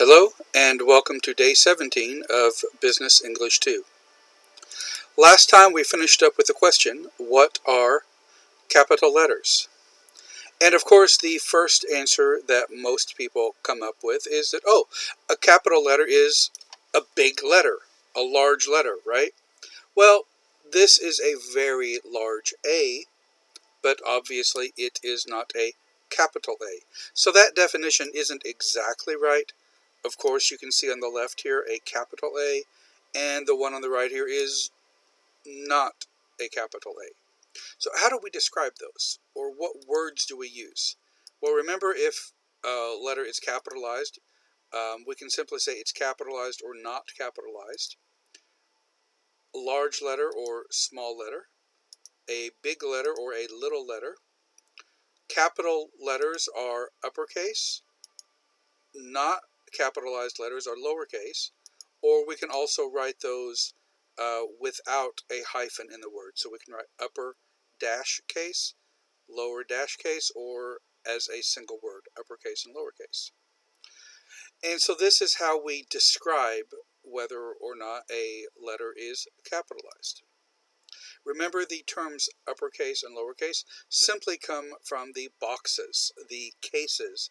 Hello and welcome to day 17 of Business English 2. Last time we finished up with the question, what are capital letters? And of course the first answer that most people come up with is that, a capital letter is a big letter, a large letter, right? Well, this is a very large A, but obviously it is not a capital A. So that definition isn't exactly right. Of course, you can see on the left here a capital A, and the one on the right here is not a capital A. So how do we describe those? Or what words do we use? Well, remember, if a letter is capitalized, we can simply say it's capitalized or not capitalized. A large letter or small letter. A big letter or a little letter. Capital letters are uppercase. Not capitalized letters are lowercase, or we can also write those without a hyphen in the word. So we can write upper dash case, lower dash case, or as a single word, uppercase and lowercase. And so this is how we describe whether or not a letter is capitalized. Remember, the terms uppercase and lowercase simply come from the boxes, the cases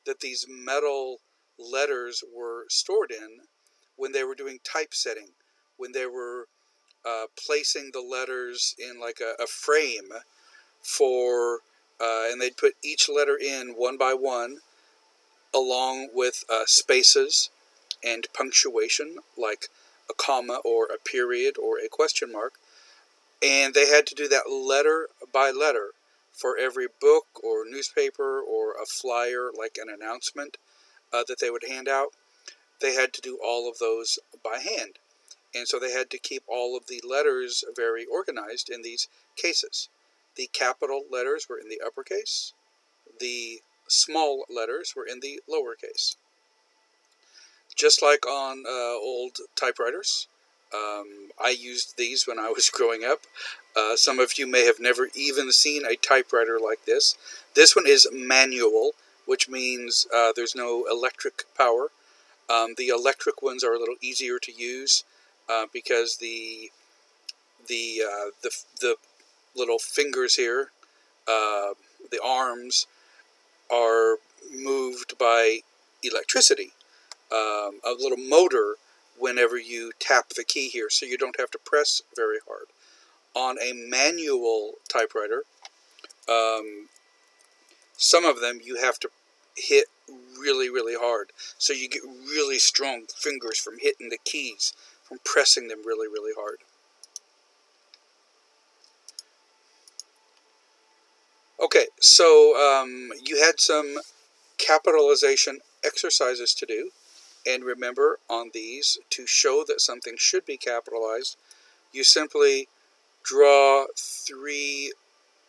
that these metal letters were stored in when they were doing typesetting, when they were placing the letters in like a frame and they'd put each letter in one by one, along with spaces and punctuation, like a comma or a period or a question mark. And they had to do that letter by letter for every book or newspaper or a flyer, like an announcement that they would hand out. They had to do all of those by hand. And so they had to keep all of the letters very organized in these cases. The capital letters were in the uppercase. The small letters were in the lowercase. Just like on old typewriters. I used these when I was growing up. Some of you may have never even seen a typewriter like this. This one is manual, which means there's no electric power. The electric ones are a little easier to use because the little fingers here, the arms, are moved by electricity. A little motor whenever you tap the key here, so you don't have to press very hard. On a manual typewriter, some of them you have to hit really, really hard. So you get really strong fingers from hitting the keys, from pressing them really, really hard. Okay, so you had some capitalization exercises to do. And remember, on these, to show that something should be capitalized, you simply draw 3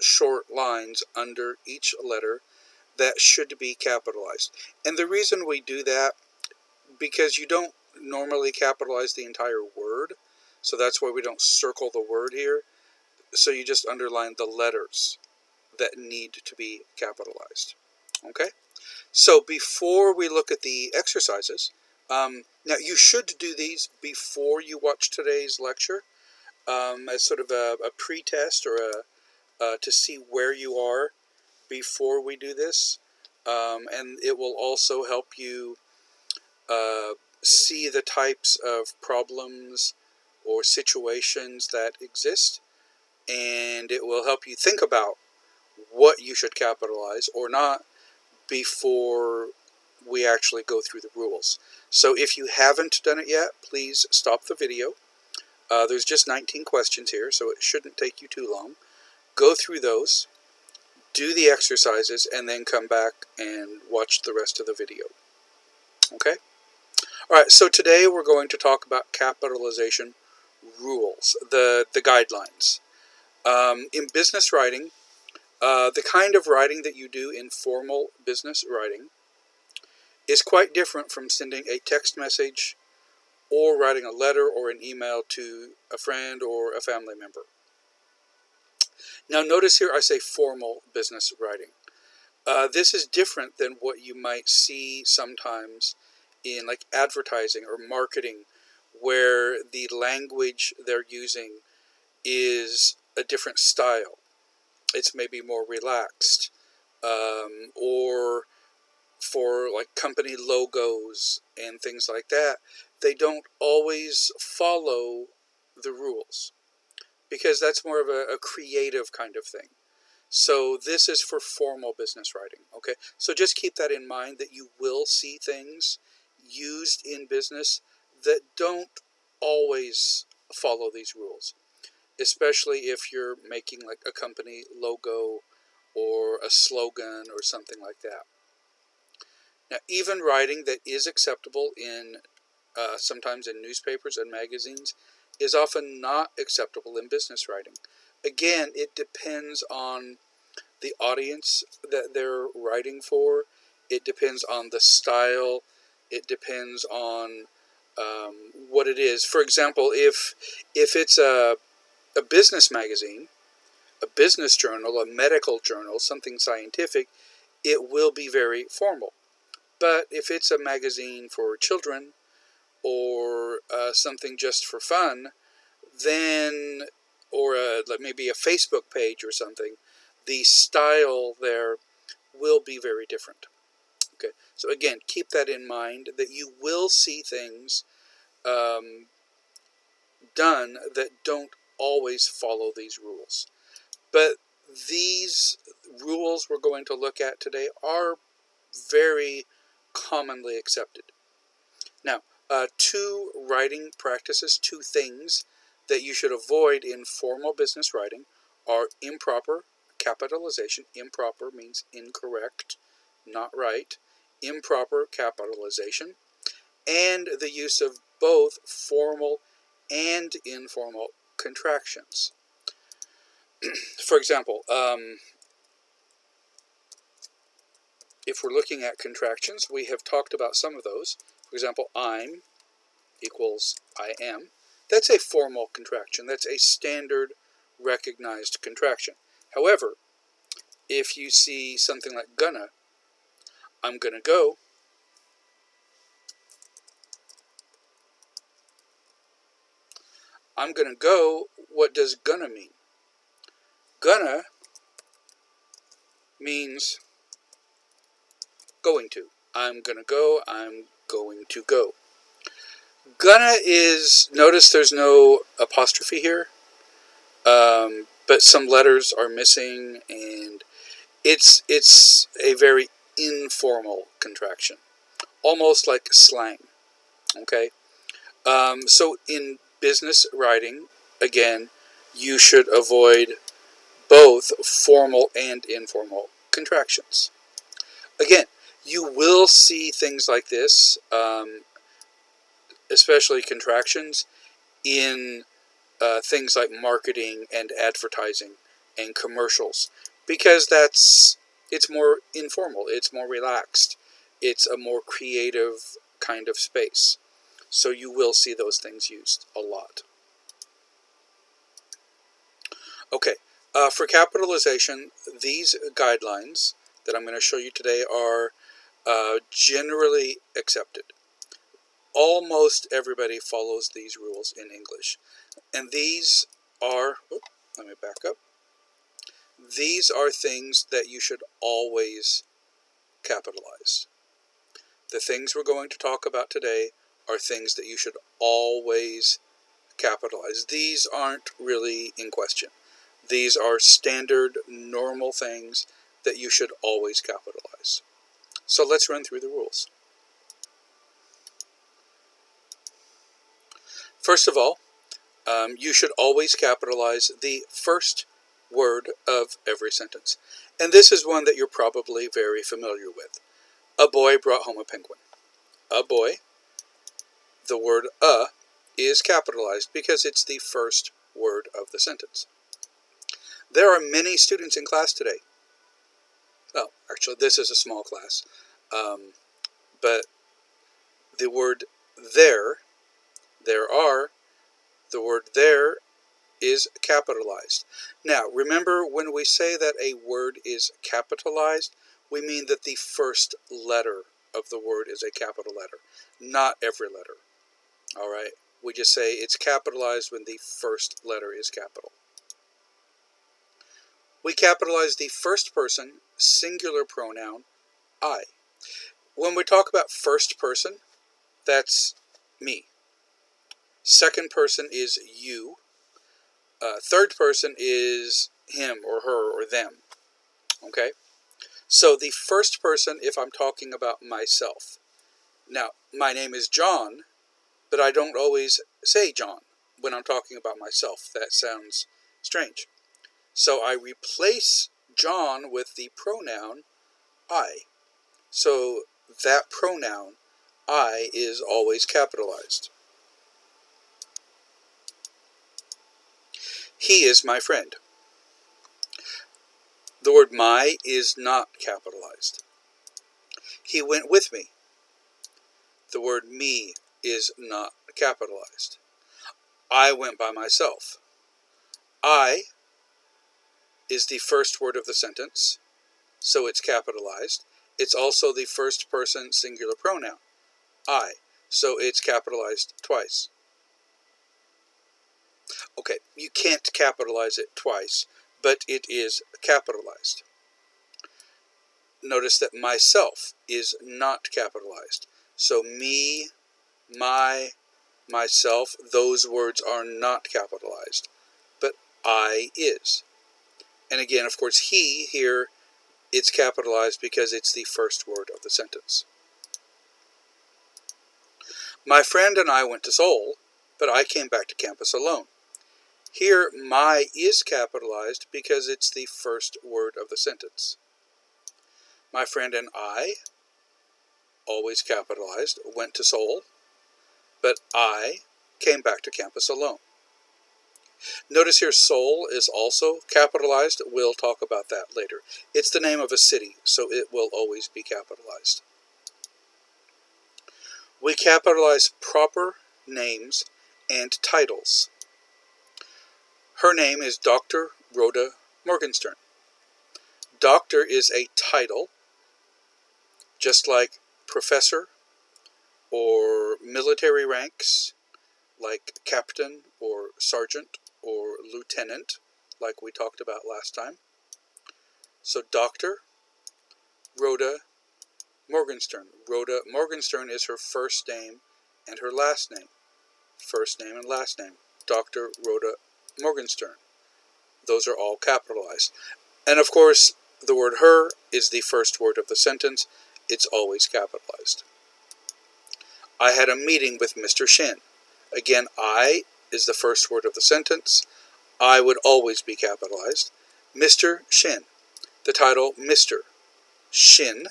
short lines under each letter that should be capitalized. And the reason we do that, because you don't normally capitalize the entire word, so that's why we don't circle the word here. So you just underline the letters that need to be capitalized. Okay? So before we look at the exercises, now you should do these before you watch today's lecture, as sort of a pre-test or to see where you are before we do this, and it will also help you see the types of problems or situations that exist, and it will help you think about what you should capitalize or not before we actually go through the rules. So if you haven't done it yet, please stop the video. There's just 19 questions here, so it shouldn't take you too long. Go through those, do the exercises, and then come back and watch the rest of the video. Okay? Alright, so today we're going to talk about capitalization rules, the guidelines. In business writing, the kind of writing that you do in formal business writing is quite different from sending a text message or writing a letter or an email to a friend or a family member. Now notice here I say formal business writing. This is different than what you might see sometimes in like advertising or marketing, where the language they're using is a different style. It's maybe more relaxed, or for like company logos and things like that, they don't always follow the rules because that's more of a creative kind of thing. So this is for formal business writing, okay? So just keep that in mind, that you will see things used in business that don't always follow these rules, especially if you're making like a company logo or a slogan or something like that. Now, even writing that is acceptable in sometimes in newspapers and magazines is often not acceptable in business writing. Again, it depends on the audience that they're writing for. It depends on the style. It depends on what it is. For example, if it's a business magazine, a business journal, a medical journal, something scientific, it will be very formal. But if it's a magazine for children or something just for fun, then, or maybe a Facebook page or something, the style there will be very different. Okay, so again, keep that in mind, that you will see things done that don't always follow these rules. But these rules we're going to look at today are very commonly accepted. Now, two writing practices, two things that you should avoid in formal business writing are improper capitalization. Improper means incorrect, not right. Improper capitalization, and the use of both formal and informal contractions. For example, if we're looking at contractions, we have talked about some of those. For example, I'm equals I am. That's a formal contraction. That's a standard recognized contraction. However, if you see something like gonna, I'm gonna go, I'm gonna go, what does gonna mean? Gonna means going to. I'm gonna go, I'm going to go. Gonna is, notice there's no apostrophe here, but some letters are missing, and it's a very informal contraction, almost like slang. Okay, so in business writing, again, you should avoid both formal and informal contractions. Again, you will see things like this, especially contractions, in things like marketing and advertising and commercials, because it's more informal, it's more relaxed, it's a more creative kind of space. So you will see those things used a lot. Okay, for capitalization, these guidelines that I'm going to show you today are generally accepted. Almost everybody follows these rules in English. And these are, let me back up. These are things that you should always capitalize. The things we're going to talk about today are things that you should always capitalize. These aren't really in question. These are standard, normal things that you should always capitalize. So let's run through the rules. First of all, you should always capitalize the first word of every sentence. And this is one that you're probably very familiar with. A boy brought home a penguin. A boy, the word "a" is capitalized because it's the first word of the sentence. There are many students in class today. Well, actually, this is a small class. But the word there are, the word there is capitalized. Now, remember, when we say that a word is capitalized, we mean that the first letter of the word is a capital letter. Not every letter. All right? We just say it's capitalized when the first letter is capital. We capitalize the first person singular pronoun, I. When we talk about first person, that's me. Second person is you. Third person is him or her or them. Okay? So the first person, if I'm talking about myself. Now, my name is John, but I don't always say John when I'm talking about myself. That sounds strange. So I replace John with the pronoun I. So that pronoun, I, is always capitalized. He is my friend. The word my is not capitalized. He went with me. The word me is not capitalized. I went by myself. I is the first word of the sentence, so it's capitalized. It's also the first person singular pronoun, I, so it's capitalized twice. Okay, you can't capitalize it twice, but it is capitalized. Notice that myself is not capitalized. So me, my, myself, those words are not capitalized, but I is. And again, of course, he here, it's capitalized because it's the first word of the sentence. My friend and I went to Seoul, but I came back to campus alone. Here, my is capitalized because it's the first word of the sentence. My friend and I, always capitalized, went to Seoul, but I came back to campus alone. Notice here Seoul is also capitalized. We'll talk about that later. It's the name of a city, so it will always be capitalized. We capitalize proper names and titles. Her name is Dr. Rhoda Morgenstern. Doctor is a title, just like professor or military ranks, like captain or sergeant or lieutenant, like we talked about last time. So Dr. Rhoda Morgenstern. Rhoda Morgenstern is her first name and her last name. First name and last name. Dr. Rhoda Morgenstern. Those are all capitalized. And of course, the word her is the first word of the sentence. It's always capitalized. I had a meeting with Mr. Shin. Again, I is the first word of the sentence. I would always be capitalized. Mr. Shin. The title Mr. Shin,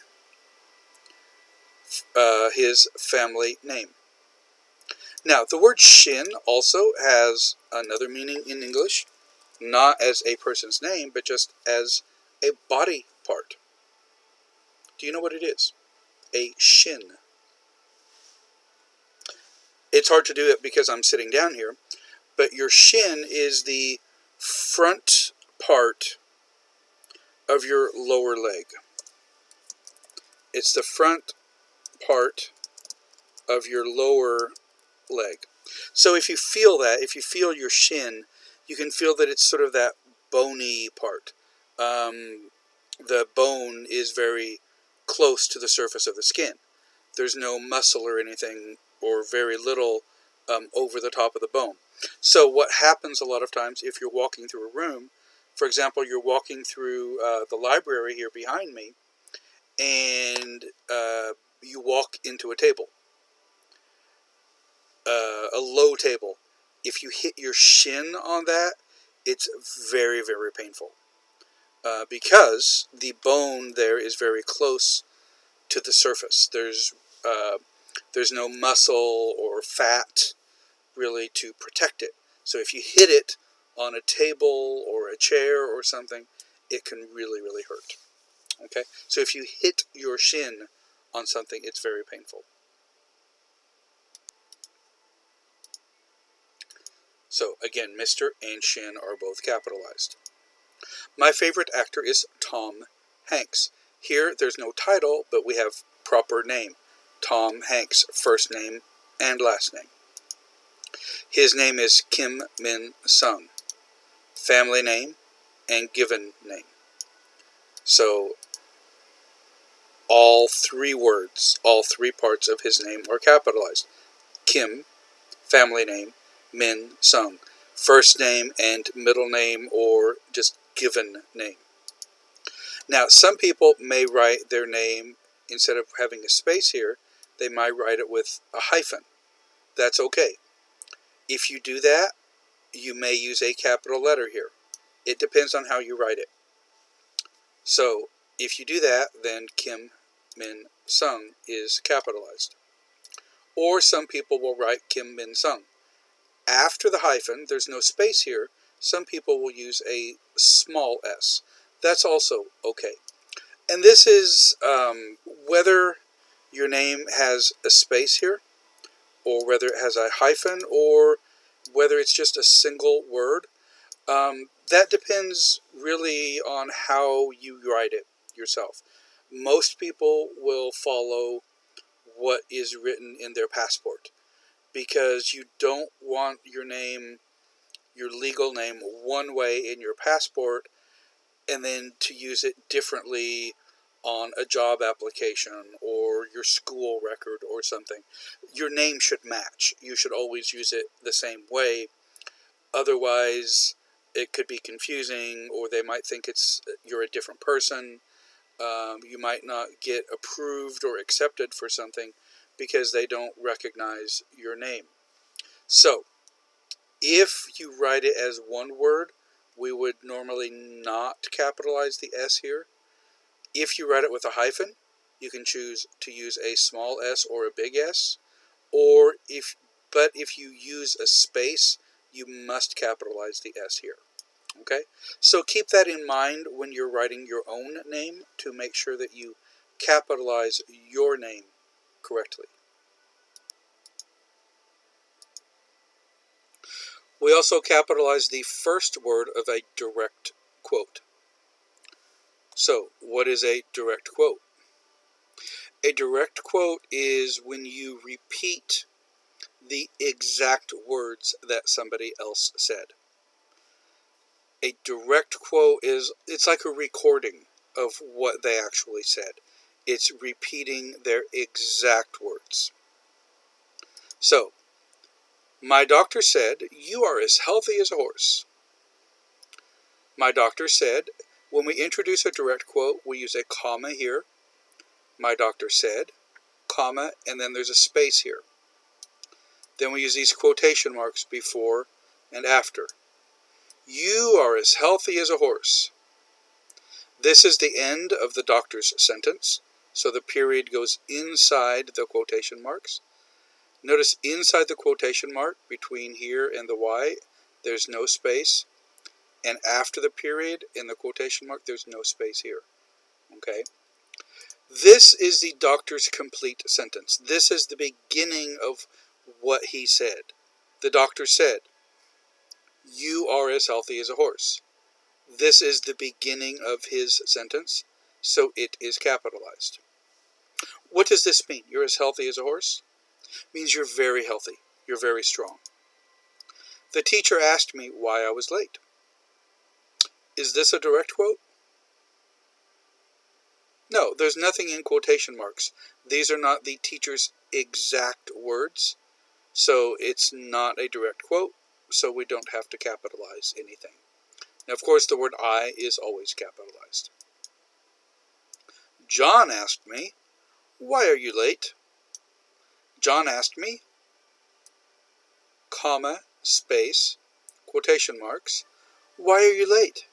his family name. Now, the word Shin also has another meaning in English, not as a person's name, but just as a body part. Do you know what it is? A shin. It's hard to do it because I'm sitting down here, but your shin is the front part of your lower leg. It's the front part of your lower leg. So if you feel that, if you feel your shin, you can feel that it's sort of that bony part. The bone is very close to the surface of the skin. There's no muscle or anything, or very little over the top of the bone. So what happens a lot of times if you're walking through a room, for example, you're walking through the library here behind me, and you walk into a table, a low table. If you hit your shin on that, it's very, very painful because the bone there is very close to the surface. There's no muscle or fat really to protect it. So if you hit it on a table or a chair or something, it can really, really hurt. Okay? So if you hit your shin on something, it's very painful. So again, Mr. and Shin are both capitalized. My favorite actor is Tom Hanks. Here, there's no title, but we have proper name. Tom Hanks, first name and last name. His name is Kim Min Sung, family name and given name. So all three words, all three parts of his name are capitalized. Kim, family name, Min Sung, first name and middle name or just given name. Now, some people may write their name, instead of having a space here, they might write it with a hyphen. That's okay. If you do that, you may use a capital letter here. It depends on how you write it. So, if you do that, then Kim Min Sung is capitalized. Or some people will write Kim Min Sung. After the hyphen, there's no space here. Some people will use a small s. That's also okay. And this is whether your name has a space here, or whether it has a hyphen, or whether it's just a single word. That depends really on how you write it yourself. Most people will follow what is written in their passport, because you don't want your name, your legal name, one way in your passport and then to use it differently on a job application or your school record or something. Your name should match. You should always use it the same way. Otherwise, it could be confusing, or they might think you're a different person. You might not get approved or accepted for something because they don't recognize your name. So, if you write it as one word, we would normally not capitalize the S here. If you write it with a hyphen, you can choose to use a small s or a big S. But if you use a space, you must capitalize the S here. Okay? So keep that in mind when you're writing your own name, to make sure that you capitalize your name correctly. We also capitalize the first word of a direct quote. So, what is a direct quote? A direct quote is when you repeat the exact words that somebody else said. A direct quote it's like a recording of what they actually said. It's repeating their exact words. So, my doctor said, "You are as healthy as a horse." My doctor said, when we introduce a direct quote, we use a comma here. My doctor said, comma, and then there's a space here. Then we use these quotation marks before and after. You are as healthy as a horse. This is the end of the doctor's sentence, so the period goes inside the quotation marks. Notice inside the quotation mark, between here and the Y, there's no space. And after the period in the quotation mark, there's no space here. Okay? This is the doctor's complete sentence. This is the beginning of what he said. The doctor said, "You are as healthy as a horse." This is the beginning of his sentence, so it is capitalized. What does this mean? You're as healthy as a horse? It means you're very healthy. You're very strong. The teacher asked me why I was late. Is this a direct quote? No, there's nothing in quotation marks. These are not the teacher's exact words, so it's not a direct quote, so we don't have to capitalize anything. Now, of course, the word I is always capitalized. John asked me, "Why are you late?" John asked me, comma, space, quotation marks, "Why are you late?"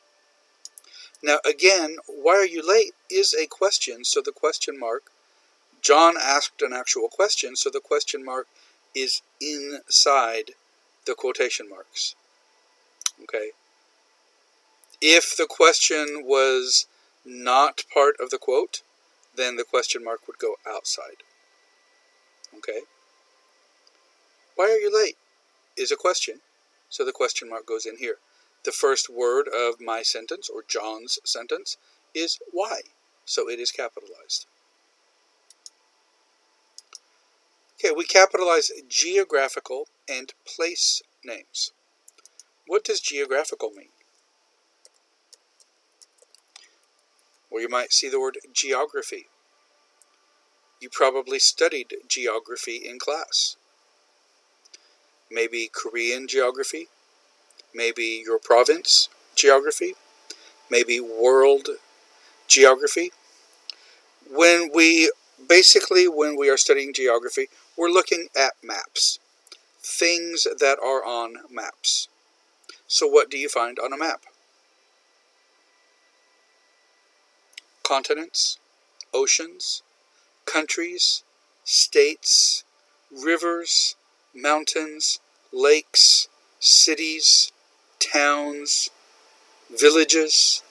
Now, again, "why are you late" is a question, so the question mark, John asked an actual question, so the question mark is inside the quotation marks. Okay? If the question was not part of the quote, then the question mark would go outside. Okay? Why are you late is a question, so the question mark goes in here. The first word of my sentence, or John's sentence, is why, so it is capitalized. Okay, we capitalize geographical and place names. What does geographical mean? Well, you might see the word geography. You probably studied geography in class. Maybe Korean geography, maybe your province geography, maybe world geography. When we are studying geography, we're looking at maps, things that are on maps. So what do you find on a map? Continents, oceans, countries, states, rivers, mountains, lakes, cities, towns, villages.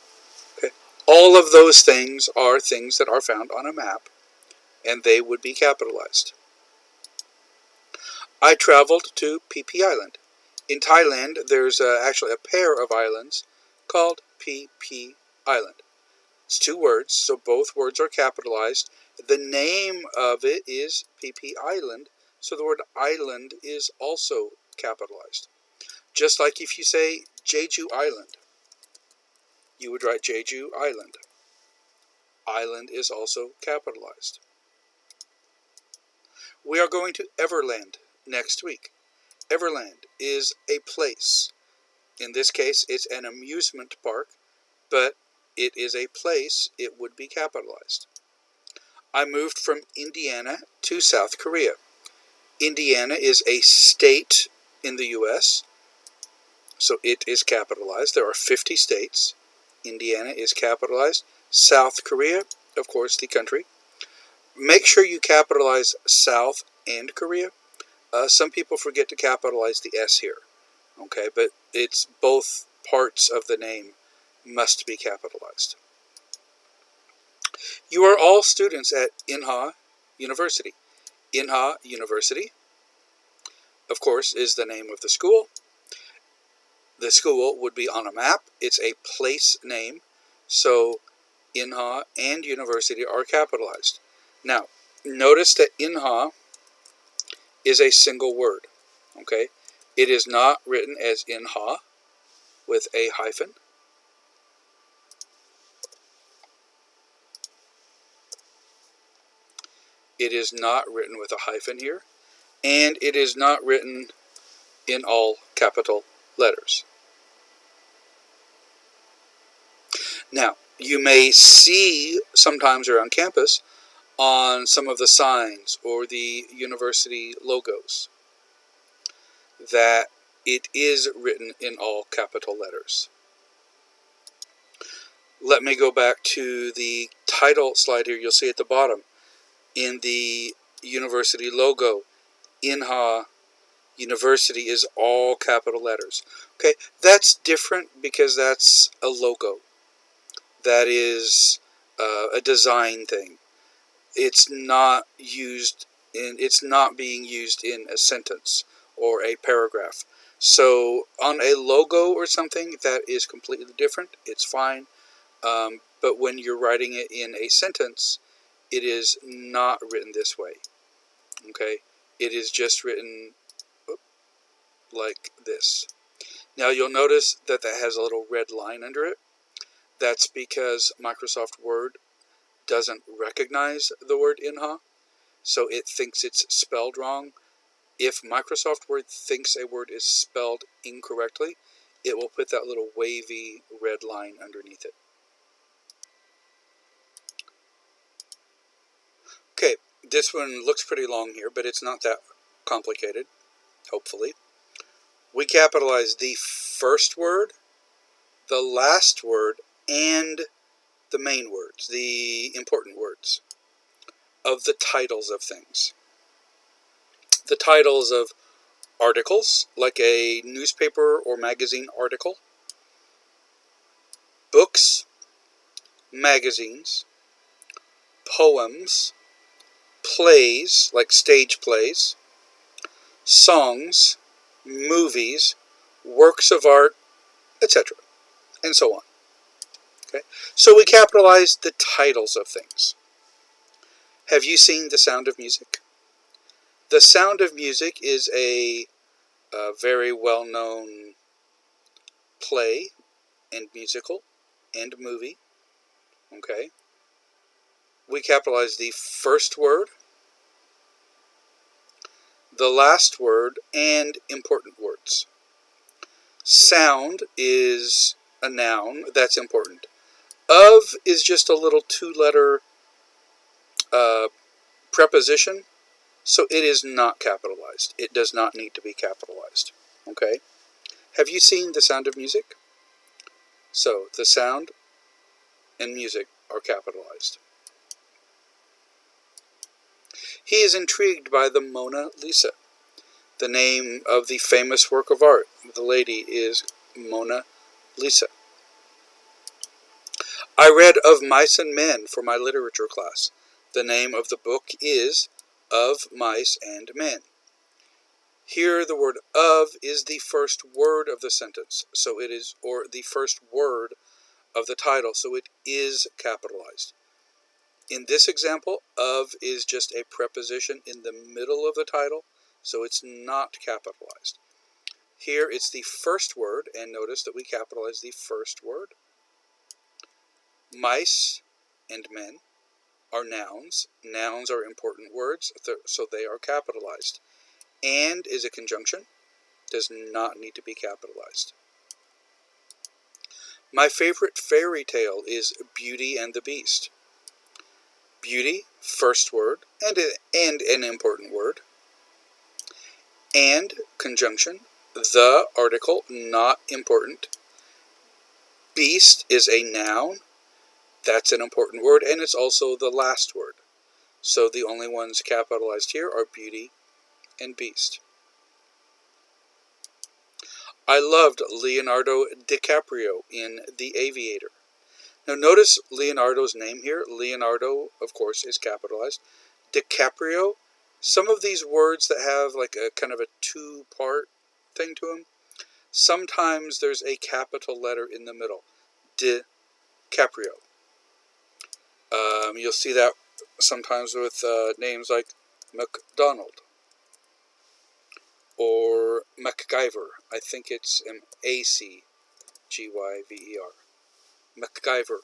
Okay. All of those things are things that are found on a map, and they would be capitalized. I traveled to PP Island. In Thailand, there's actually a pair of islands called PP Island. It's two words, so both words are capitalized. The name of it is PP Island, so the word island is also capitalized. Just like if you say Jeju Island, you would write Jeju Island. Island is also capitalized. We are going to Everland next week. Everland is a place. In this case, it's an amusement park, but it is a place. It would be capitalized. I moved from Indiana to South Korea. Indiana is a state in the U.S., so it is capitalized. There are 50 states. Indiana is capitalized. South Korea, of course, the country. Make sure you capitalize South and Korea. Some people forget to capitalize the S here. Okay, but it's both parts of the name must be capitalized. You are all students at Inha University. Inha University, of course, is the name of the school. The school would be on a map. It's a place name, so Inha and University are capitalized. Now, notice that Inha is a single word. Okay, it is not written as Inha with a hyphen. It is not written with a hyphen here, and it is not written in all capital letters. Now, you may see sometimes around campus on some of the signs or the university logos that it is written in all capital letters. Let me go back to the title slide here. You'll see at the bottom in the university logo, Inha University is all capital letters. Okay, that's different because that's a logo. That is a design thing. It's not being used in a sentence or a paragraph. So on a logo or something, that is completely different. It's fine. But when you're writing it in a sentence, it is not written this way. Okay? It is just written like this. Now you'll notice that has a little red line under it. That's because Microsoft Word doesn't recognize the word Inha, so it thinks it's spelled wrong. If Microsoft Word thinks a word is spelled incorrectly, it will put that little wavy red line underneath it. Okay, this one looks pretty long here, but it's not that complicated, hopefully. We capitalize the first word, the last word, and the main words, the important words of the titles of things. The titles of articles, like a newspaper or magazine article, books, magazines, poems, plays, like stage plays, songs, movies, works of art, etc., and so on. Okay? So we capitalize the titles of things. Have you seen The Sound of Music? The Sound of Music is a very well-known play and musical and movie. Okay. We capitalize the first word, the last word, and important words. Sound is a noun. That's important. Of is just a little two-letter preposition, so it is not capitalized. It does not need to be capitalized. Okay? Have you seen The Sound of Music? So, the sound and music are capitalized. He is intrigued by the Mona Lisa, the name of the famous work of art. The lady is Mona Lisa. I read Of Mice and Men for my literature class. The name of the book is Of Mice and Men. Here the word of is the first word of the sentence, so it is, or the first word of the title, so it is capitalized. In this example, of is just a preposition in the middle of the title, so it's not capitalized. Here it's the first word, and notice that we capitalize the first word. Mice and men are nouns. Nouns are important words, so they are capitalized. And is a conjunction, does not need to be capitalized. My favorite fairy tale is Beauty and the Beast. Beauty, first word, and an important word. And, conjunction, the article, not important. Beast is a noun, that's an important word, and it's also the last word. So the only ones capitalized here are Beauty and Beast. I loved Leonardo DiCaprio in The Aviator. Now notice Leonardo's name here. Leonardo, of course, is capitalized. DiCaprio, some of these words that have like a kind of a two-part thing to them, sometimes there's a capital letter in the middle. DiCaprio. You'll see that sometimes with names like McDonald or MacGyver. I think it's Acgyver. MacGyver.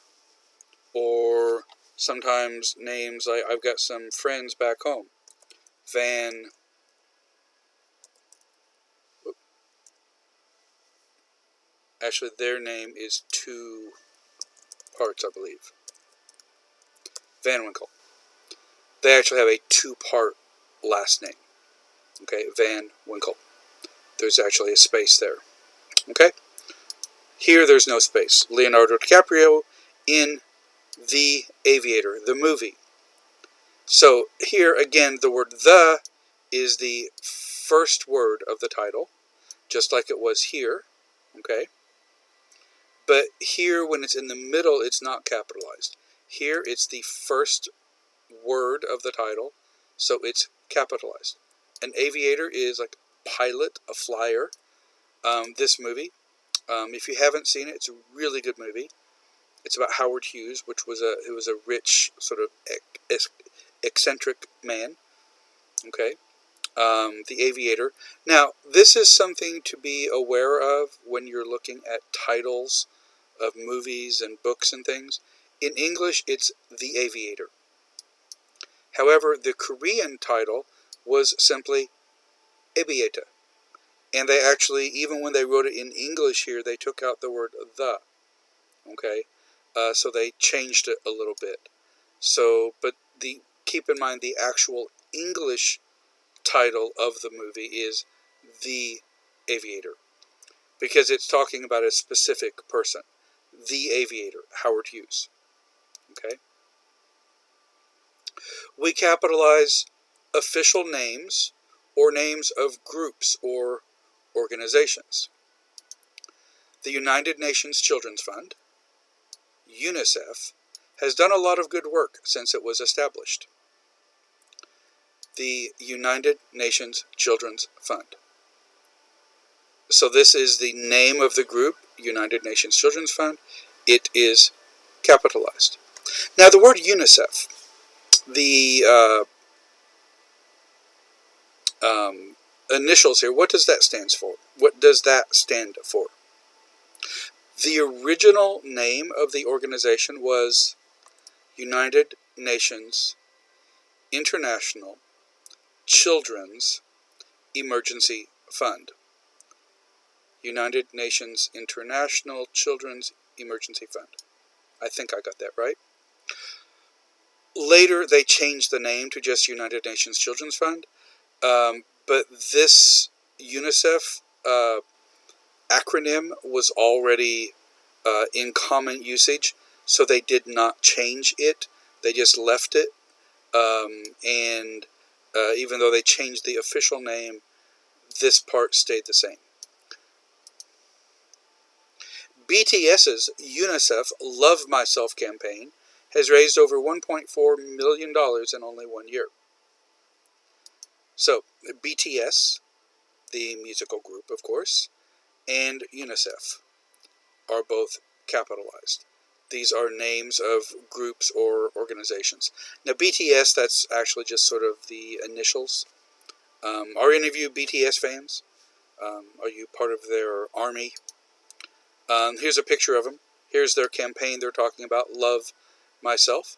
Or sometimes names like, I've got some friends back home. Actually, their name is two parts, I believe. Van Winkle. They actually have a two-part last name. Okay, Van Winkle. There's actually a space there. Okay? Here, there's no space. Leonardo DiCaprio in The Aviator, the movie. So, here, again, the word the is the first word of the title, just like it was here. Okay? But here, when it's in the middle, it's not capitalized. Here, it's the first word of the title, so it's capitalized. An aviator is like pilot, a flyer. This movie, if you haven't seen it, it's a really good movie. It's about Howard Hughes, who was a rich, sort of eccentric man. Okay, The Aviator. Now, this is something to be aware of when you're looking at titles of movies and books and things. In English, it's The Aviator. However, the Korean title was simply Aviator. And they actually, even when they wrote it in English here, they took out the word the. Okay? So they changed it a little bit. So, but keep in mind the actual English title of the movie is The Aviator. Because it's talking about a specific person. The Aviator, Howard Hughes. Okay? We capitalize official names or names of groups or organizations. The United Nations Children's Fund, UNICEF, has done a lot of good work since it was established. The United Nations Children's Fund. So this is the name of the group, United Nations Children's Fund. It is capitalized. Now the word UNICEF, the initials here. What does that stand for? What does that stand for? The original name of the organization was United Nations International Children's Emergency Fund. United Nations International Children's Emergency Fund. I think I got that right. Later, they changed the name to just United Nations Children's Fund, but this UNICEF acronym was already in common usage, so they did not change it. They just left it, and even though they changed the official name, this part stayed the same. BTS's UNICEF Love Myself campaign has raised over $1.4 million in only 1 year. So, BTS, the musical group, of course, and UNICEF are both capitalized. These are names of groups or organizations. Now, BTS, that's actually just sort of the initials. Are any of you BTS fans? Are you part of their army? Here's a picture of them. Here's their campaign they're talking about, Love Myself.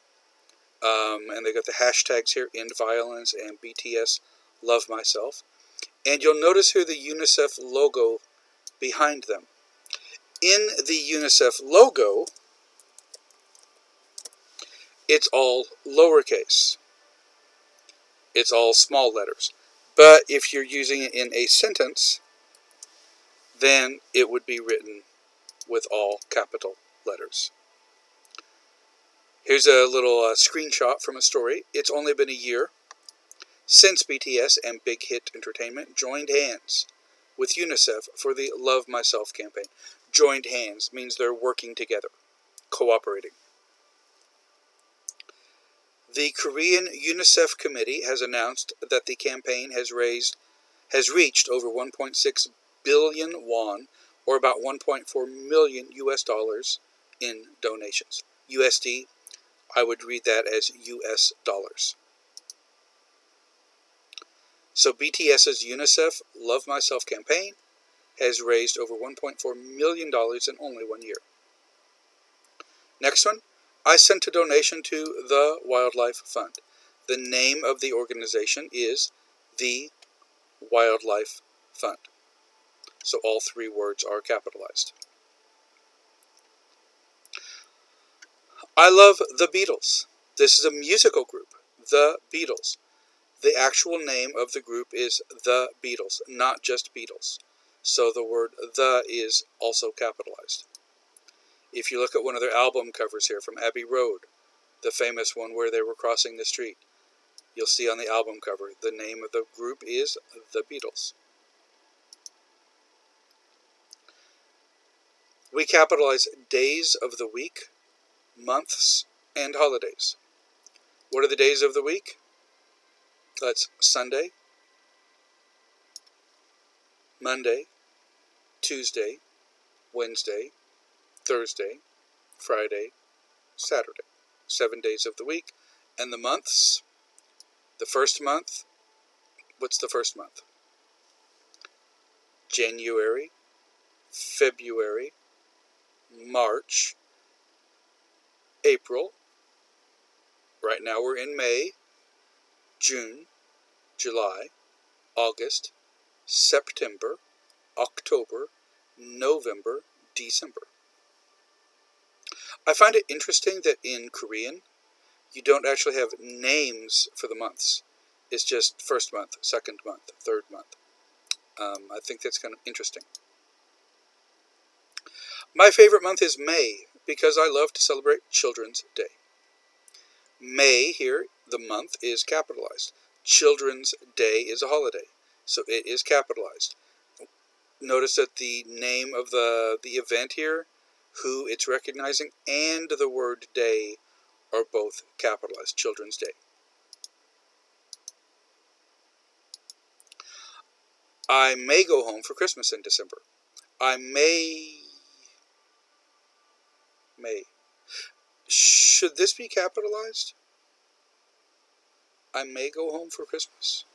And they got the hashtags here, End Violence and BTS Love Myself. And you'll notice here the UNICEF logo behind them. In the UNICEF logo, it's all lowercase. It's all small letters. But if you're using it in a sentence, then it would be written with all capital letters. Here's a little screenshot from a story. It's only been a year since BTS and Big Hit Entertainment joined hands with UNICEF for the Love Myself campaign. Joined hands means they're working together, cooperating. The Korean UNICEF committee has announced that the campaign has reached over 1.6 billion won, or about 1.4 million US dollars in donations. USD, I would read that as US dollars. So BTS's UNICEF Love Myself campaign has raised over $1.4 million in only 1 year. Next one, I sent a donation to the Wildlife Fund. The name of the organization is the Wildlife Fund. So all three words are capitalized. I love the Beatles. This is a musical group, the Beatles. The actual name of the group is the Beatles, not just Beatles. So the word the is also capitalized. If you look at one of their album covers here from Abbey Road, the famous one where they were crossing the street, you'll see on the album cover the name of the group is the Beatles. We capitalize days of the week, months, and holidays. What are the days of the week? That's Sunday, Monday, Tuesday, Wednesday, Thursday, Friday, Saturday. 7 days of the week. And the months, the first month, what's the first month? January, February, March, April. Right now we're in May, June, July, August, September, October, November, December. I find it interesting that in Korean, you don't actually have names for the months. It's just first month, second month, third month. I think that's kind of interesting. My favorite month is May because I love to celebrate Children's Day. May here, the month, is capitalized. Children's Day is a holiday, so it is capitalized. Notice that the name of the event here, who it's recognizing, and the word day are both capitalized. Children's Day. I may go home for Christmas in December. I may. Should this be capitalized? I may go home for Christmas.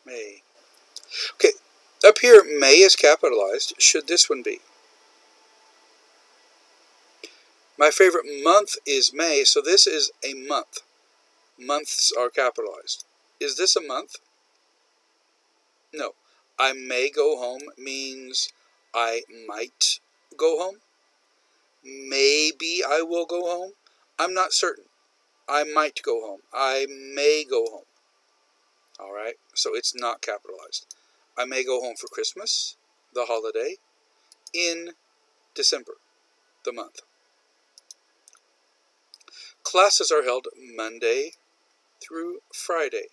May. Okay, up here, May is capitalized. Should this one be? My favorite month is May, so this is a month. Months are capitalized. Is this a month? No. I may go home means I might go home. Maybe I will go home. I'm not certain. I might go home. I may go home. All right, so it's not capitalized. I may go home for Christmas, the holiday, in December, the month. Classes are held Monday through Friday.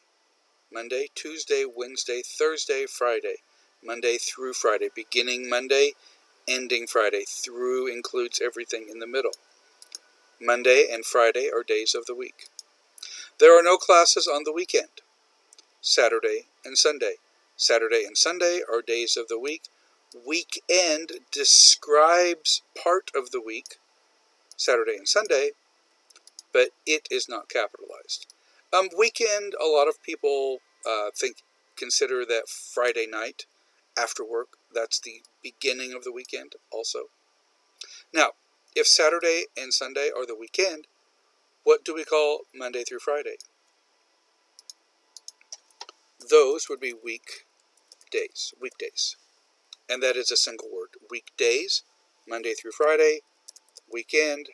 Monday, Tuesday, Wednesday, Thursday, Friday. Monday through Friday. Beginning Monday, ending Friday. Through includes everything in the middle. Monday and Friday are days of the week. There are no classes on the weekend. Saturday and Sunday. Saturday and Sunday are days of the week. Weekend describes part of the week, Saturday and Sunday, but it is not capitalized. Weekend, a lot of people consider that Friday night after work. That's the beginning of the weekend also. Now, if Saturday and Sunday are the weekend, what do we call Monday through Friday? Those would be weekdays. And that is a single word. Weekdays, Monday through Friday, weekend,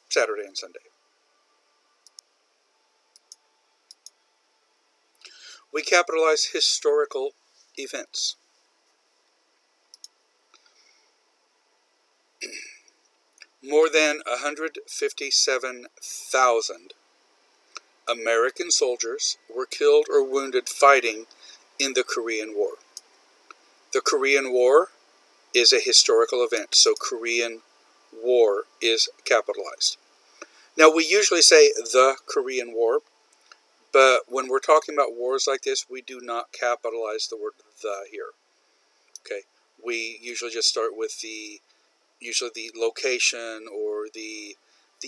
Saturday and Sunday. We capitalize historical events. More than 157,000 American soldiers were killed or wounded fighting in the Korean War. The Korean War is a historical event, so Korean War is capitalized. Now, we usually say the Korean War, but when we're talking about wars like this, we do not capitalize the word the here. Okay, we usually just start with the location or the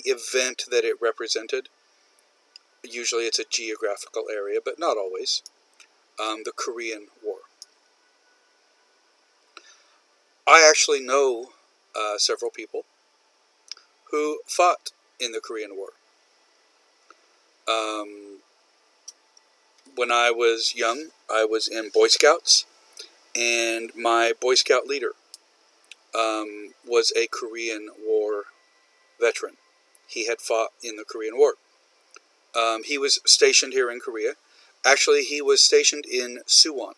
event that it represented. Usually it's a geographical area, but not always. The Korean War. I actually know several people who fought in the Korean War. When I was young, I was in Boy Scouts, and my Boy Scout leader was a Korean War veteran. He had fought in the Korean War. He was stationed here in Korea. Actually, he was stationed in Suwon.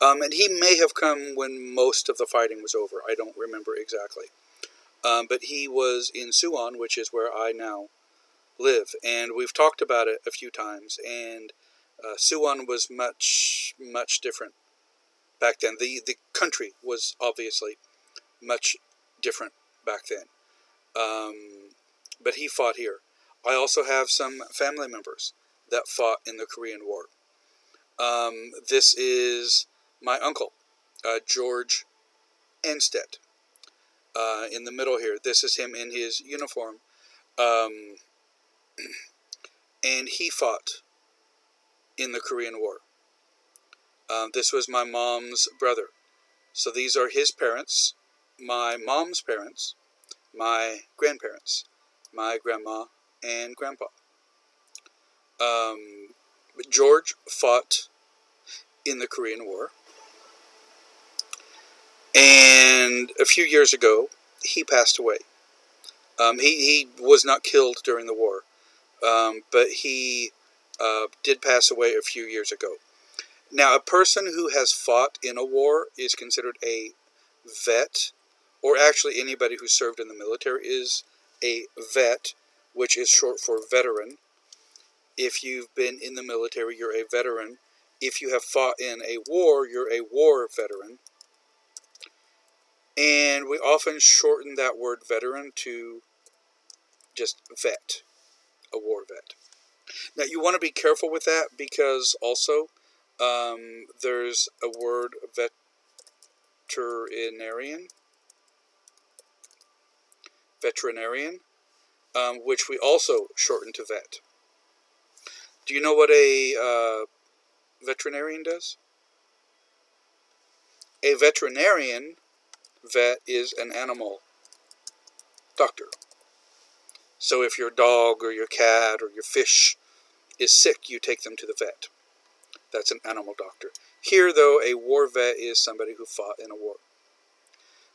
And he may have come when most of the fighting was over. I don't remember exactly. But he was in Suwon, which is where I now live. And we've talked about it a few times. And Suwon was much, much different back then. The country was obviously much different back then. But he fought here. I also have some family members that fought in the Korean War. This is my uncle, George Enstedt. In the middle here, this is him in his uniform. And he fought in the Korean War. This was my mom's brother. So these are his parents, my mom's parents, my grandparents, my grandma and grandpa. But George fought in the Korean War. And a few years ago, he passed away. He was not killed during the war, but he did pass away a few years ago. Now, a person who has fought in a war is considered a vet, or actually anybody who served in the military is a vet, which is short for veteran. If you've been in the military, you're a veteran. If you have fought in a war, you're a war veteran. And we often shorten that word veteran to just vet, a war vet. Now, you want to be careful with that because also there's a word veterinarian, which we also shorten to vet. Do you know what a veterinarian does? A veterinarian, vet, is an animal doctor. So if your dog or your cat or your fish is sick, you take them to the vet. That's an animal doctor. Here, though, a war vet is somebody who fought in a war.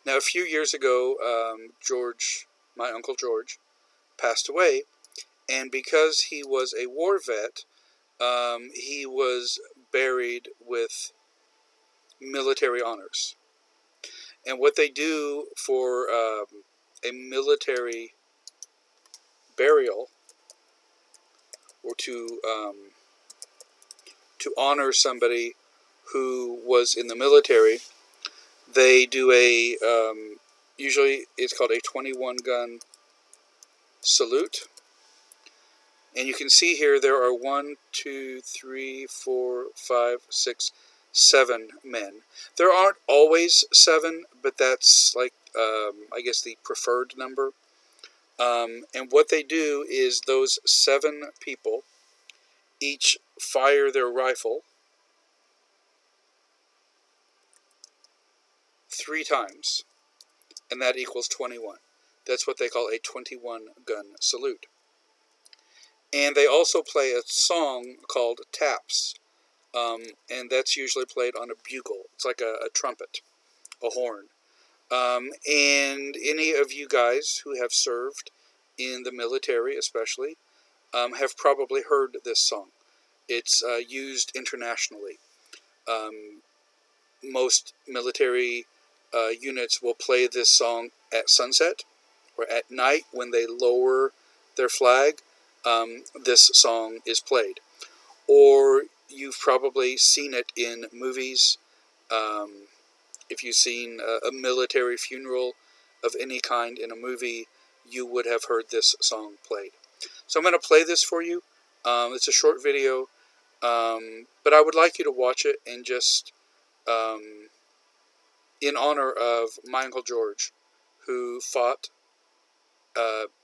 Now, a few years ago, my Uncle George, passed away, and because he was a war vet, he was buried with military honors. And what they do for a military burial, or to honor somebody who was in the military, they do usually it's called a 21-gun salute. And you can see here there are 1, 2, 3, 4, 5, 6, 7 men. There aren't always 7, but that's like, I guess, the preferred number. And what they do is those 7 people each fire their rifle 3 times, and that equals 21. That's what they call a 21-gun salute. And they also play a song called taps, and that's usually played on a bugle. It's like a trumpet, a horn. And any of you guys who have served in the military especially have probably heard this song. It's used internationally. Most military units will play this song at sunset or at night when they lower their flag. This song is played. Or you've probably seen it in movies. If you've seen a military funeral of any kind in a movie, you would have heard this song played. So I'm going to play this for you. It's a short video, but I would like you to watch it and just in honor of my Uncle George, who fought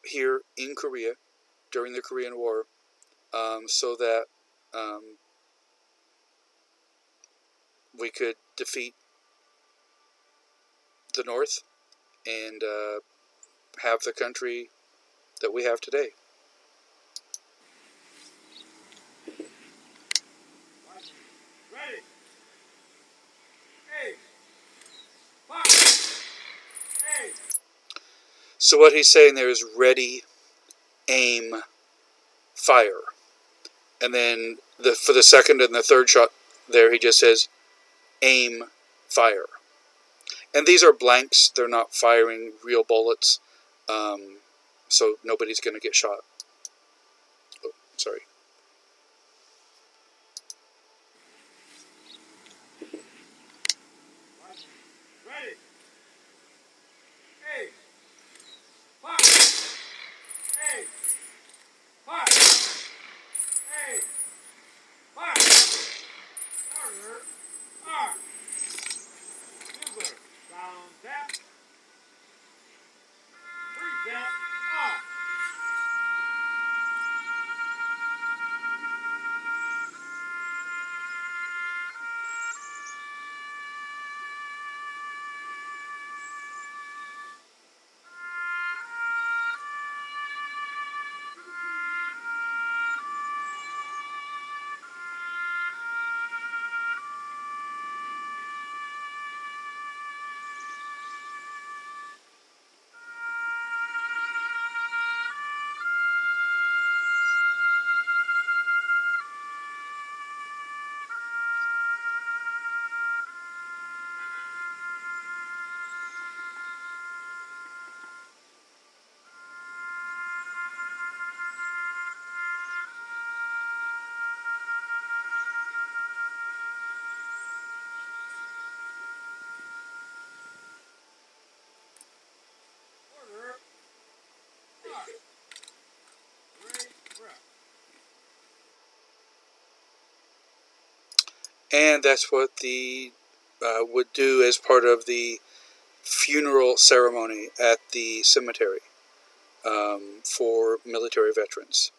here in Korea during the Korean War, so that we could defeat the North and have the country that we have today. Ready. Hey. Fire. Hey. So what he's saying there is ready, aim, fire. And then for the second and the third shot there, he just says, aim, fire. And these are blanks. They're not firing real bullets. So nobody's going to get shot. Oh, sorry. Ready. Hey. Fire. Hey. Fire. Hey. Fire. Order. Arm. Bugler. Sound tap. 3 tap. Off. Order. Start. Great breath. And that's what the would do as part of the funeral ceremony at the cemetery for military veterans.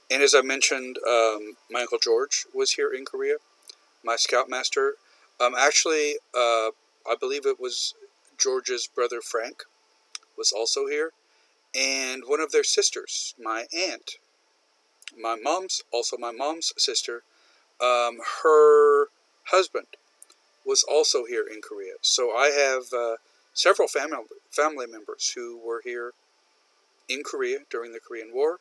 And as I mentioned, my Uncle George was here in Korea. My scoutmaster, actually, I believe it was George's brother Frank was also here, and one of their sisters, my aunt, my mom's sister, her husband was also here in Korea. So I have several family members who were here in Korea during the Korean War,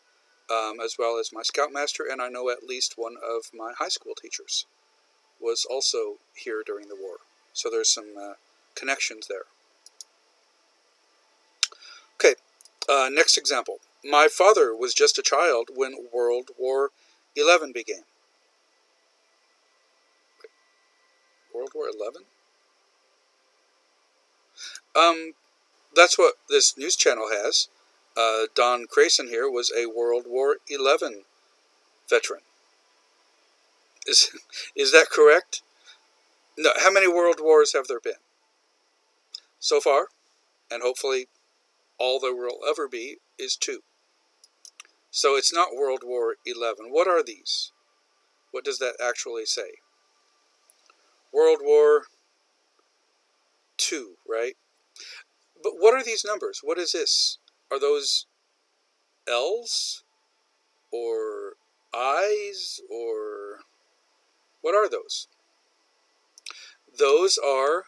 as well as my scoutmaster, and I know at least one of my high school teachers was also here during the war. So there's some connections there. Okay, next example. My father was just a child when World War XI began. World War XI? That's what this news channel has. Don Crayson here was a World War XI veteran. Is that correct? No. How many world wars have there been so far? And hopefully all there will ever be is 2. So it's not World War XI. What are these? What does that actually say? World War II, right? But what are these numbers? What is this? Are those L's? Or I's? Or what are those? Those are,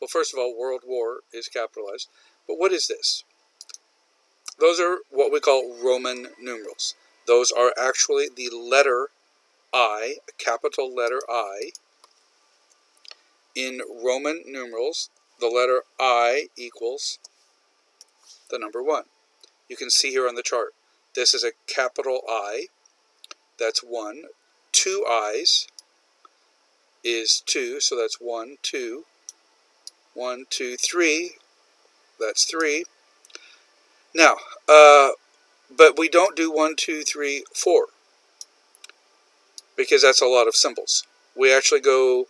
well, first of all, World War is capitalized. But what is this? Those are what we call Roman numerals. Those are actually the letter I, a capital letter I. In Roman numerals, the letter I equals the number 1. You can see here on the chart. This is a capital I. That's 1. 2 I's is 2, so that's 1, 2. 1, 2, 3. That's 3. Now, but we don't do 1, 2, 3, 4 because that's a lot of symbols. We actually go,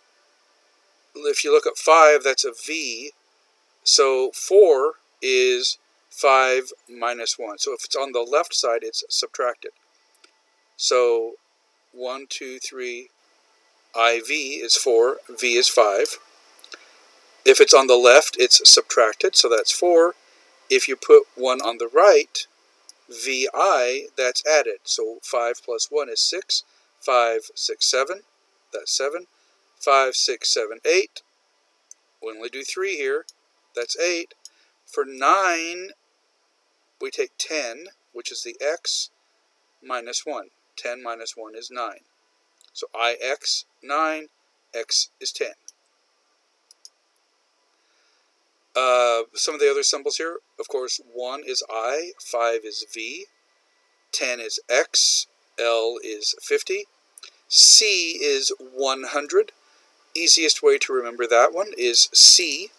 if you look at 5, that's a V. So 4 is 5 minus 1. So if it's on the left side, it's subtracted. So 1, 2, 3, IV is 4, V is 5. If it's on the left, it's subtracted, so that's 4. If you put 1 on the right, VI, that's added. So 5 plus 1 is 6. 5, 6, 7. That's 7. 5, 6, 7, 8. We only do 3 here. That's 8. For 9, we take 10, which is the X, minus 1. 10 minus 1 is 9. So IX, 9. X is 10. Some of the other symbols here, of course, 1 is I, 5 is V, 10 is X, L is 50, C is 100. Easiest way to remember that one is C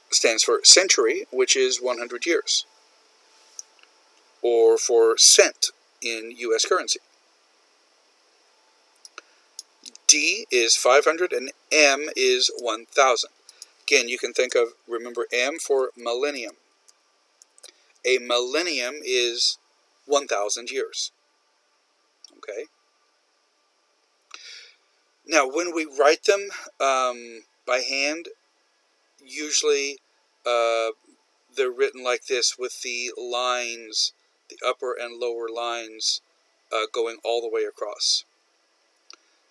stands for century, which is 100 years, or for cent in U.S. currency. D is 500 and M is 1,000. Again, you can remember M for millennium. A millennium is 1,000 years. Okay. Now, when we write them by hand, usually they're written like this with the lines, the upper and lower lines going all the way across.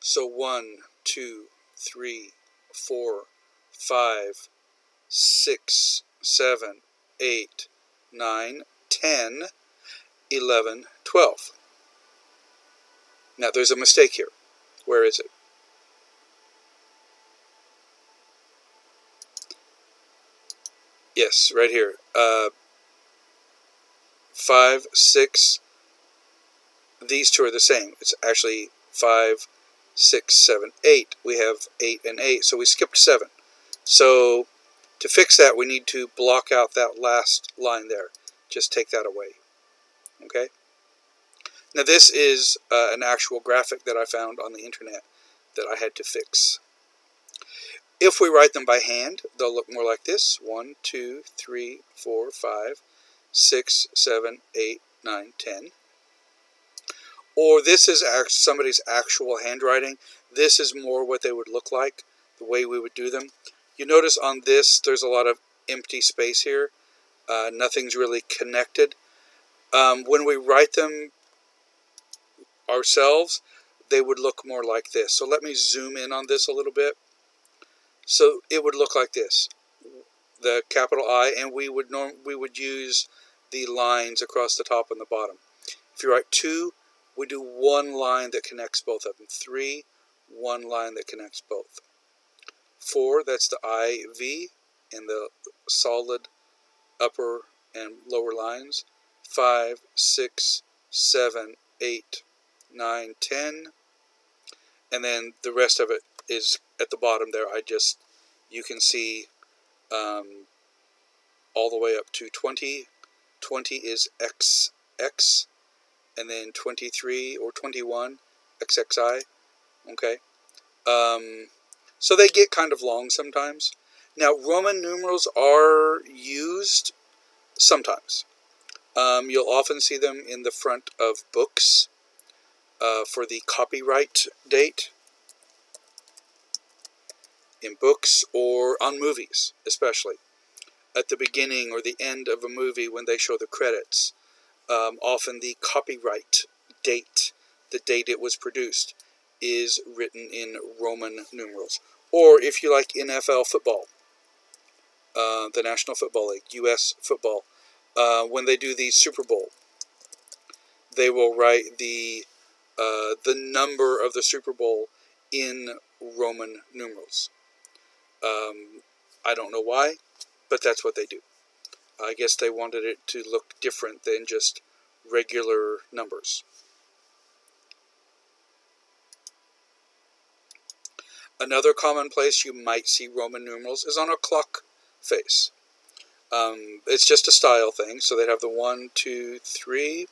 So 1, 2, 3, 4, 5, 6, 7, 8, 9, 10, 11, 12. Now there's a mistake here. Where is it? Yes, right here. 5, 6. These two are the same. It's actually 5, 6, 7, 8. We have 8 and 8, so we skipped 7. So to fix that, we need to block out that last line there. Just take that away. Okay? Now this is an actual graphic that I found on the internet that I had to fix. If we write them by hand, they'll look more like this. 1, 2, 3, 4, 5, 6, 7, 8, 9, 10. or this is somebody's actual handwriting. This is more what they would look like, the way we would do them. You notice on this, there's a lot of empty space here. Nothing's really connected. When we write them ourselves, they would look more like this. So let me zoom in on this a little bit. So it would look like this, the capital I, and we would use the lines across the top and the bottom. If you write 2, we do one line that connects both of them. 3, one line that connects both. 4, that's the IV in the solid upper and lower lines. 5, 6, 7, 8, 9, 10, and then the rest of it is at the bottom there. You can see all the way up to 20. 20 is XX, and then 23 or 21, XXI. Okay. So they get kind of long sometimes. Now, Roman numerals are used sometimes. You'll often see them in the front of books for the copyright date, in books or on movies, especially. At the beginning or the end of a movie when they show the credits, often the copyright date, the date it was produced, is written in Roman numerals. Or if you like NFL football, the National Football League, U.S. football, when they do the Super Bowl, they will write the number of the Super Bowl in Roman numerals. I don't know why, but that's what they do. I guess they wanted it to look different than just regular numbers. Another common place you might see Roman numerals is on a clock face. It's just a style thing, so they'd have the 1, 2, 3,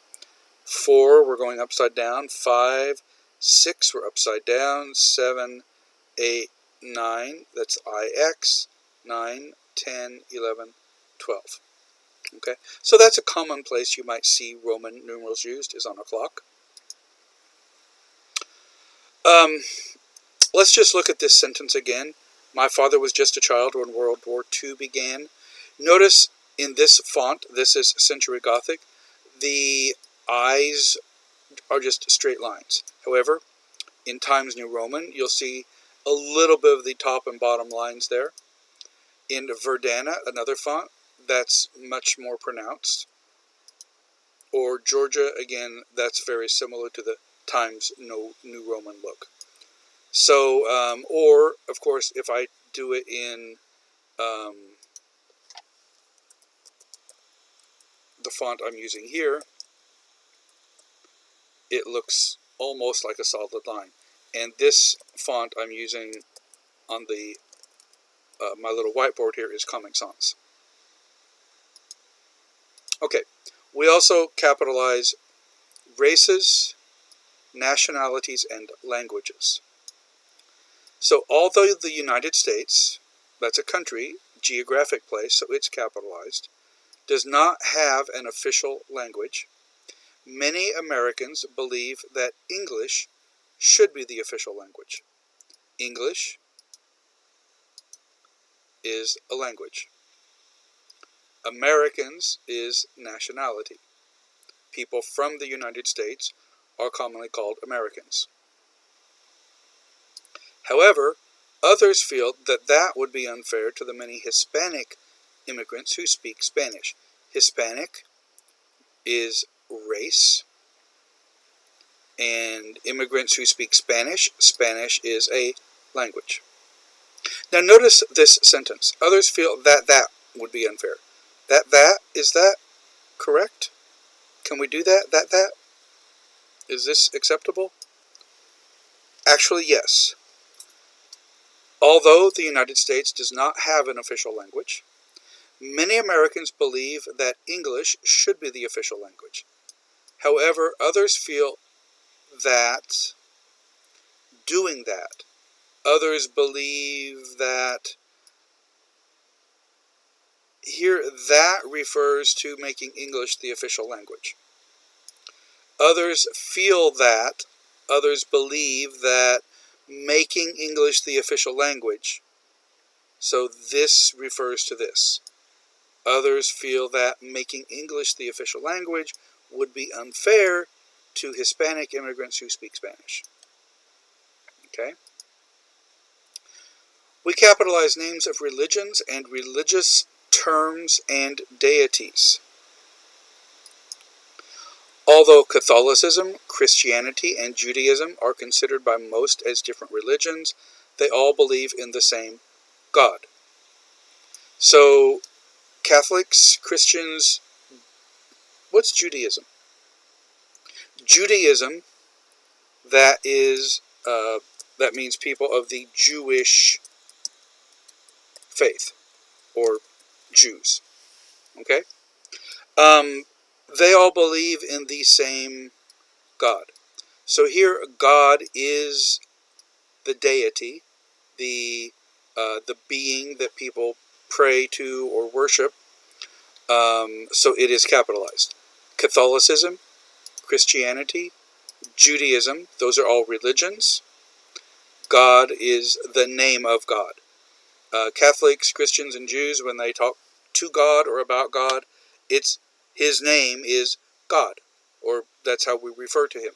4, we're going upside down, 5, 6, we're upside down, 7, 8, 9, that's IX, 9, 10, 11, 12. Okay, so that's a common place you might see Roman numerals used, is on a clock. Let's just look at this sentence again. My father was just a child when World War II began. Notice in this font, this is Century Gothic, the I's are just straight lines. However, in Times New Roman, you'll see a little bit of the top and bottom lines there. In Verdana, another font, that's much more pronounced. Or Georgia, again, that's very similar to the Times New Roman look. So, or, of course, if I do it in the font I'm using here, it looks almost like a solid line. And this font I'm using on the my little whiteboard here is Comic Sans. Okay, we also capitalize races, nationalities, and languages. So although the United States, that's a country, geographic place, so it's capitalized, does not have an official language, many Americans believe that English should be the official language. English is a language. Americans is nationality. People from the United States are commonly called Americans. However, others feel that that would be unfair to the many Hispanic immigrants who speak Spanish. Hispanic is race, and immigrants who speak Spanish, Spanish is a language. Now notice this sentence. Others feel that that would be unfair. Is that correct? Can we do that? That? Is this acceptable? Actually, yes. Although the United States does not have an official language, many Americans believe that English should be the official language. However, others feel that doing that, others believe that here that refers to making English the official language. Others feel that, others believe that making English the official language, so this refers to this. Others feel that making English the official language would be unfair to Hispanic immigrants who speak Spanish. Okay? We capitalize names of religions and religious terms and deities. Although Catholicism, Christianity, and Judaism are considered by most as different religions, they all believe in the same God. So, Catholics, Christians, what's Judaism? Judaism, that means people of the Jewish faith, or Jews. Okay? They all believe in the same God. So here, God is the deity, the being that people pray to or worship. So it is capitalized. Catholicism, Christianity, Judaism, those are all religions. God is the name of God. Catholics, Christians, and Jews, when they talk to God or about God, it's His name is God, or that's how we refer to Him.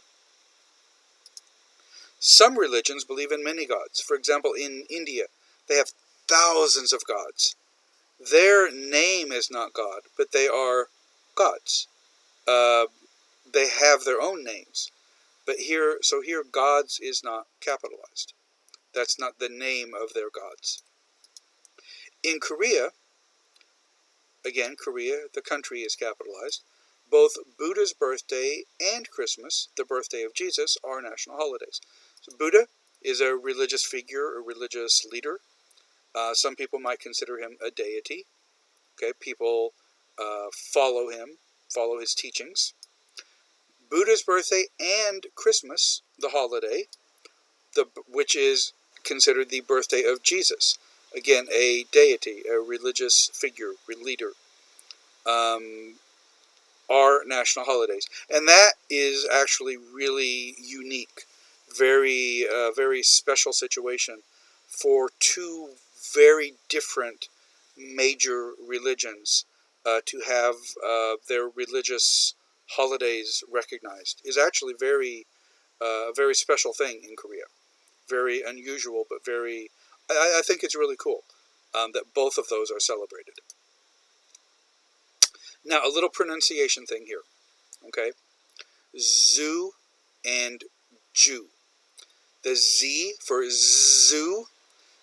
Some religions believe in many gods. For example, in India, they have thousands of gods. Their name is not God, but they are gods. They have their own names. But here gods is not capitalized. That's not the name of their gods. In Korea, again, Korea, the country, is capitalized. Both Buddha's birthday and Christmas, the birthday of Jesus, are national holidays. So Buddha is a religious figure, a religious leader. Some people might consider him a deity. Okay, people follow him, follow his teachings. Buddha's birthday and Christmas, the holiday, which is considered the birthday of Jesus. Again, a deity, a religious figure, leader, are national holidays. And that is actually really unique, very special situation for two very different major religions to have their religious holidays recognized is actually very special thing in Korea. Very unusual, but I think it's really cool that both of those are celebrated. Now, a little pronunciation thing here, okay? Zoo and Jew. The Z for zoo,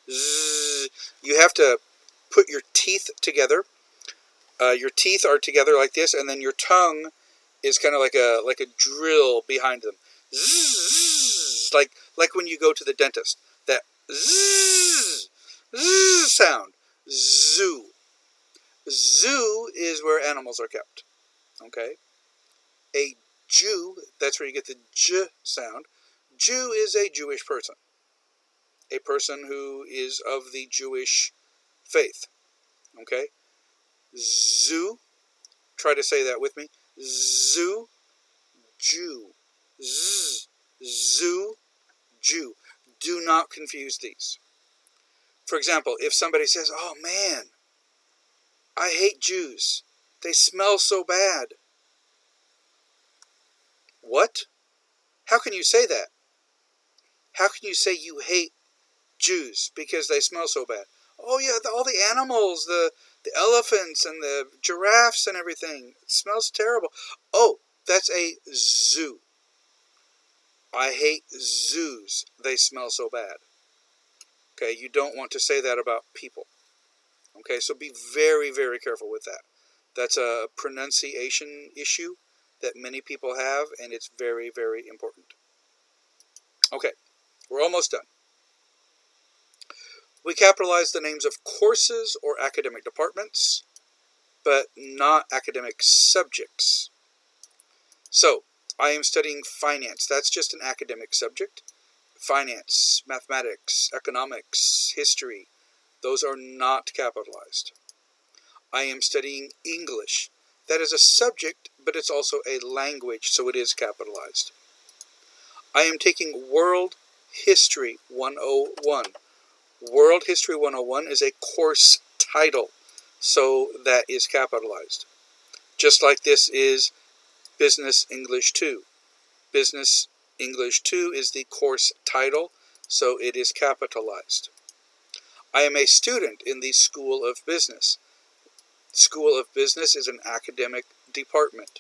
z, you have to put your teeth together. Your teeth are together like this, and then your tongue is kind of like a drill behind them. Zzz, like when you go to the dentist. That zzz, zzz sound. Zoo. Zoo is where animals are kept. Okay? A Jew, that's where you get the J sound. Jew is a Jewish person. A person who is of the Jewish faith. Okay? Zoo. Try to say that with me. Zoo. Jew. Z. Zoo. Jew. Do not confuse these. For example, if somebody says, "Oh man, I hate Jews. They smell so bad." What? How can you say that? How can you say you hate Jews because they smell so bad? Oh yeah, all the animals, the elephants and the giraffes and everything. It smells terrible. Oh, that's a zoo. I hate zoos. They smell so bad. Okay, you don't want to say that about people. Okay, so be very careful with that. That's a pronunciation issue that many people have, and it's very important. Okay, we're almost done. We capitalize the names of courses or academic departments, but not academic subjects. So, I am studying finance. That's just an academic subject. Finance, mathematics, economics, history, those are not capitalized. I am studying English. That is a subject, but it's also a language, so it is capitalized. I am taking World History 101. World History 101 is a course title, so that is capitalized. Just like this is Business English 2. Business English 2 is the course title, so it is capitalized. I am a student in the School of Business. School of Business is an academic department,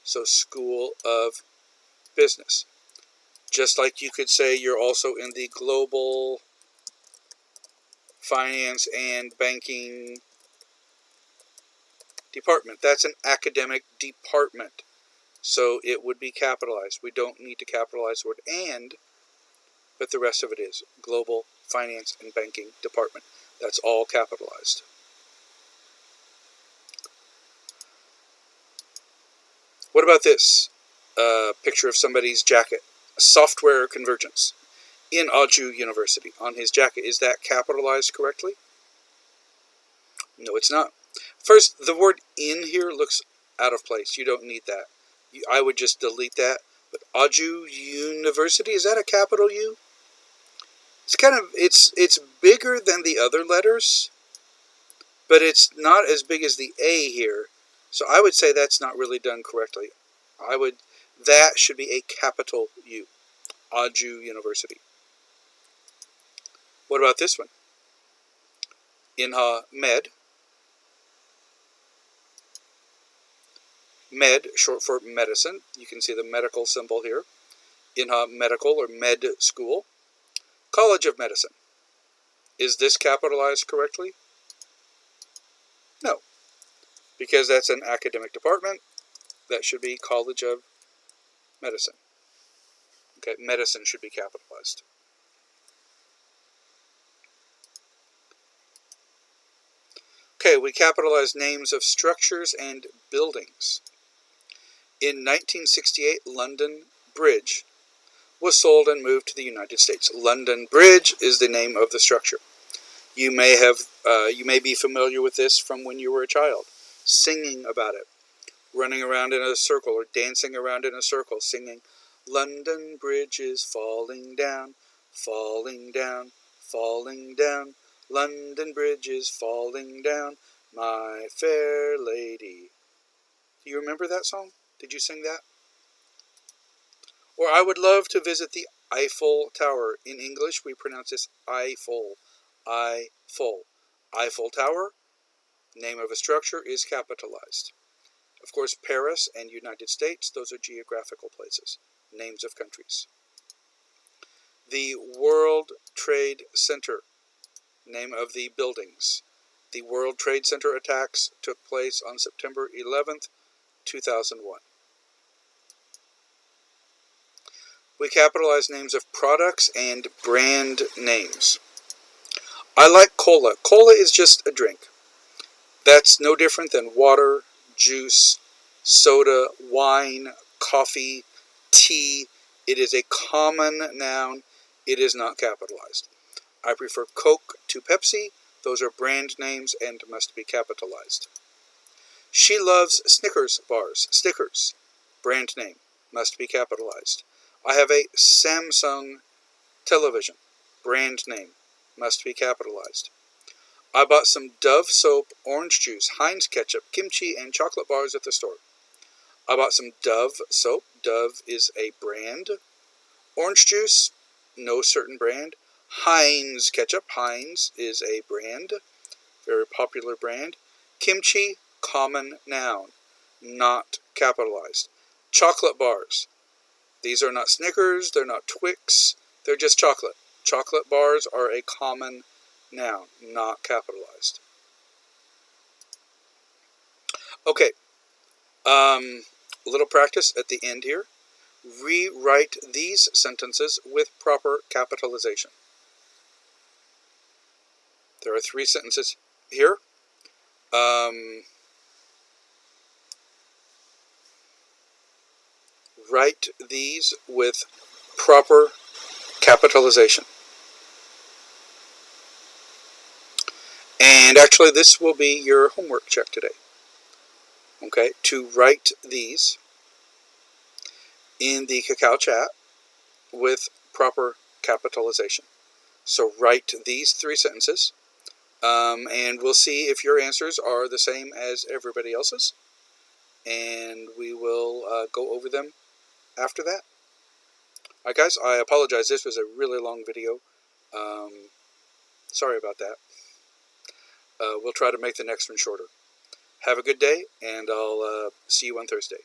so School of Business. Just like you could say you're also in the Global Finance and Banking Department. That's an academic department, so it would be capitalized. We don't need to capitalize the word and, but the rest of it is Global Finance and Banking Department. That's all capitalized. What about this? A picture of somebody's jacket. Software convergence. In Aju University. On his jacket. Is that capitalized correctly? No, it's not. First, the word in here looks out of place. You don't need that. I would just delete that. But Aju University, is that a capital U? It's kind of, it's bigger than the other letters, but it's not as big as the A here. So I would say that's not really done correctly. That should be a capital U. Aju University. What about this one? Inha Med. Med, short for medicine. You can see the medical symbol here. Inha Medical or Med School. College of Medicine. Is this capitalized correctly? No, because that's an academic department. That should be College of Medicine. Okay, medicine should be capitalized. Okay, we capitalize names of structures and buildings. In 1968, London Bridge was sold and moved to the United States. London Bridge is the name of the structure. You may be familiar with this from when you were a child, singing about it, running around in a circle or dancing around in a circle, singing, "London Bridge is falling down, falling down, falling down. London Bridge is falling down, my fair lady." Do you remember that song? Did you sing that? Or I would love to visit the Eiffel Tower. In English, we pronounce this Eiffel. Eiffel. Eiffel Tower, name of a structure, is capitalized. Of course, Paris and United States, those are geographical places, names of countries. The World Trade Center, name of the buildings. The World Trade Center attacks took place on September 11th, 2001. We capitalize names of products and brand names. I like cola. Cola is just a drink. That's no different than water, juice, soda, wine, coffee, tea. It is a common noun. It is not capitalized. I prefer Coke to Pepsi. Those are brand names and must be capitalized. She loves Snickers bars. Stickers, brand name, must be capitalized. I have a Samsung television. Brand name must be capitalized. I bought some Dove soap, orange juice, Heinz ketchup, kimchi, and chocolate bars at the store. I bought some Dove soap. Dove is a brand. Orange juice, no certain brand. Heinz ketchup. Heinz is a brand. Very popular brand. Kimchi, common noun, not capitalized. Chocolate bars. These are not Snickers, they're not Twix, they're just chocolate. Chocolate bars are a common noun, not capitalized. Okay, a little practice at the end here. Rewrite these sentences with proper capitalization. There are 3 sentences here. Write these with proper capitalization. And actually, this will be your homework check today. okay, to write these in the Kakao chat with proper capitalization. So write these 3 sentences, and we'll see if your answers are the same as everybody else's, and we will go over them after that. Alright guys, I apologize, this was a really long video. Sorry about that. We'll try to make the next one shorter. Have a good day, and I'll see you on Thursday.